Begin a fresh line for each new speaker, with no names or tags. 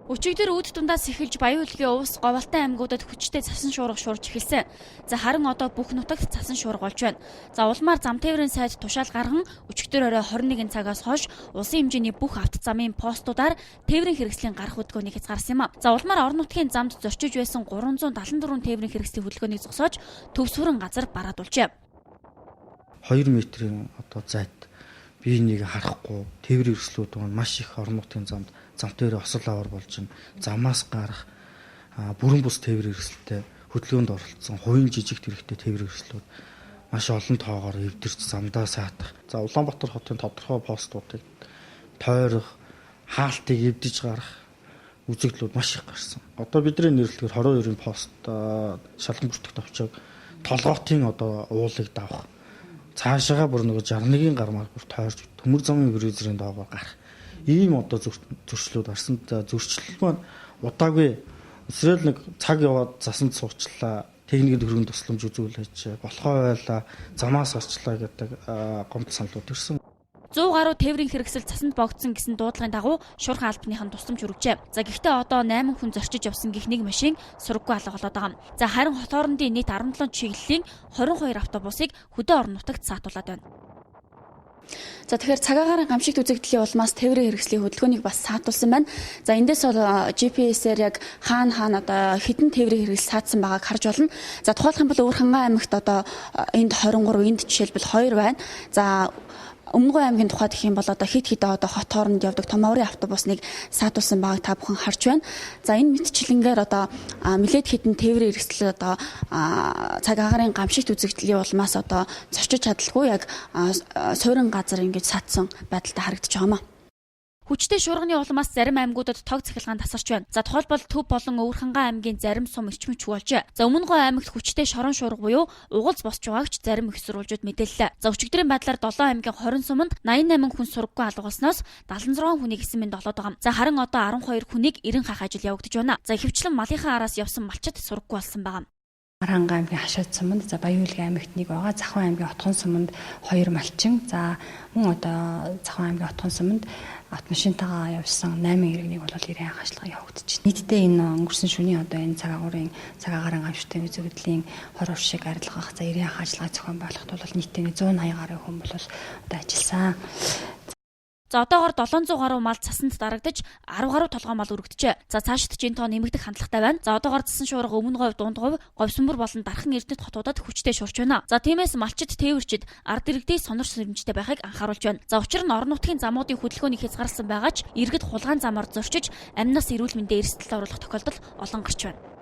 Өчигдөр үүд дундаас эхэлж Баян хөлгийн уус Говьалтай аймагуудад хүчтэй цасан шуурга шуурж эхэлсэн. За харин одоо бүх нутагт цасан шуурга болж байна. За улмаар зам тээврийн сайд тушаал гарган өчигдөр орой 21 цагаас хойш улсын хэмжээний бүх авто замын постуудаар тээврийн хэрэгслийн гарах хөдөлгөөнийг хязгаарсан юм а. За улмаар орон нутгийн замд зорчиж байсан 374 тээврийн хэрэгслийн хөдөлгөөнийг зогсоож төвс хүрэн газар бараадулжээ.
2 метрийн зайд бие энийг харахгүй тээврийн хэрэгслүүд маань маш их орон нутгийн зам дээр осол авар болж байна. Замаас гарах бүрэн бус тээврийн хэрэгсэлтэй хөдөлгөөнд оролцсон хувийн жижиг тэрэгтэй тээврийн хэрэгслүүд маш олон тоогоор эвдэрч замдаа саатах. За Улаанбаатар хотын тодорхой постуудыг тойрох, хаалтыг эвдэж гарах үзэгдлүүд маш их гарсан. Одоо бидний нэрлэлээр 22-ын пост шалган бүртгэх товчоог толгоотын уулыг давах. Цаашаага бүр 61-ийн гармаар бүр тойрч төмөр замын гризерийн доогоор гарах. Ийм зөрчлүүд гарсан. Зөрчил маань удаагүй Израиль нэг цаг яваад засанд суучлаа. Техникийн хөрөнгө тусламж үзүүлж болохоо байлаа. Замаас гарчлаа гэдэг гомдол саналууд ирсэн.
100 гаруй тээврийн хэрэгсэл цасанд богдсон гэсэн дуудлагын дагуу шуурхай албаныхан тусламж өргөжээ. За гэхдээ одоо 8 хүн зорчиж явсан гэх нэг машин сураггүй алга болоод байгаа юм. За харин хот хоорондын нийт 17 чиглэлийн 22 автобусыг хөдөө орон нутагт саатуулаад байна. За тэгэхээр цагаагаар гамшигт үзэгдлийн улмаас тээврийн хэрэгслийн хөдөлгөөнийг бас саатуулсан байна. За эндээс бол GPS-ээр яг хаана хідэн тээврийн хэрэгсэл саатсан байгааг харж болно. За тухайлх юм бол Өвөрхангай аймагт энд 23, энд жишээлбэл 2 байна. За Өмнөгүй аймгийн тухайд гэх юм бол хит хот хооронд явдаг том аврын автобусныг саатуулсан байгааг та бүхэн харж байна. За энэ мэтчилэнгээр нэлээд хідэн тээврийн хэрэгсэл цагаагаар гамшигт үзэгдлийн улмаас зорчиж чадалгүй яг суурин газар ингэж саатсан байдалтай харагдаж байгаа юм а. Хүчтэй шуурганы улмаас зарим аймагуудад тог цахилгаан тасарч байна. За тухайлбал Төв болон Өвөрхангай аймгийн зарим сум эрчимч болжээ. За Өмнөгүй аймагт хүчтэй шорон шуурга буюу угалз босч байгааг ч зарим их сурвалжууд мэдээллээ. За өчигдрийн байдлаар 7 аймгийн 20 суманд 88 хүн сургаггүй алга болсноос 76 хүнийг эсэн мэнд олоод байгаа. За харин 12 хүнийг эрен хаах ажил явагдаж байна. За ихэвчлэн малынхаа араас явсан малчид сургаггүй болсон байгаа.
Аранга аймгийн Хашаад суманд, за Баян хөлгийн аймагт нэг байгаа. Захын аймгийн Отхон суманд 2 малчин. За мөн Захын аймгийн Отхон суманд автомашинтайгаа явсан 8 иргэнийг бол ирэн хаалчлага явагдчих. Нийтдээ энэ өнгөрсөн шөнийн энэ цагаагаар гамшигтай үзэгдлийн 20 шиг арилгах, за ирэн хаалчлага зохион байгуулахад бол нийтдээ 180 гаруй хүн бол ажилласан.
За одоогоор 700 гаруй мал цасанд дарагдаж 10 гаруй толгой мал өргөдөжээ. За цаашид ч энэ тоо нэмэгдэх хандлагатай байна. За одоогоор цасан шуурга Өмнө Говь, Дунд Говь, Говьсөнбөр болон Дархан Эрдэнэт хотуудад хүчтэй шуурч байна. За тиймээс малчид, тээвэрчид ард иргэдийн сонор сэрэмжтэй байхыг анхааруулж байна. За учир нь орон нутгийн замуудын хөдөлгөөнийг хязгаарсан байгаа ч иргэд хулгайн замаар зорчиж амнаас эрүүл мэндийн эрсдэлд оруулах тохиолдол олон гарч байна.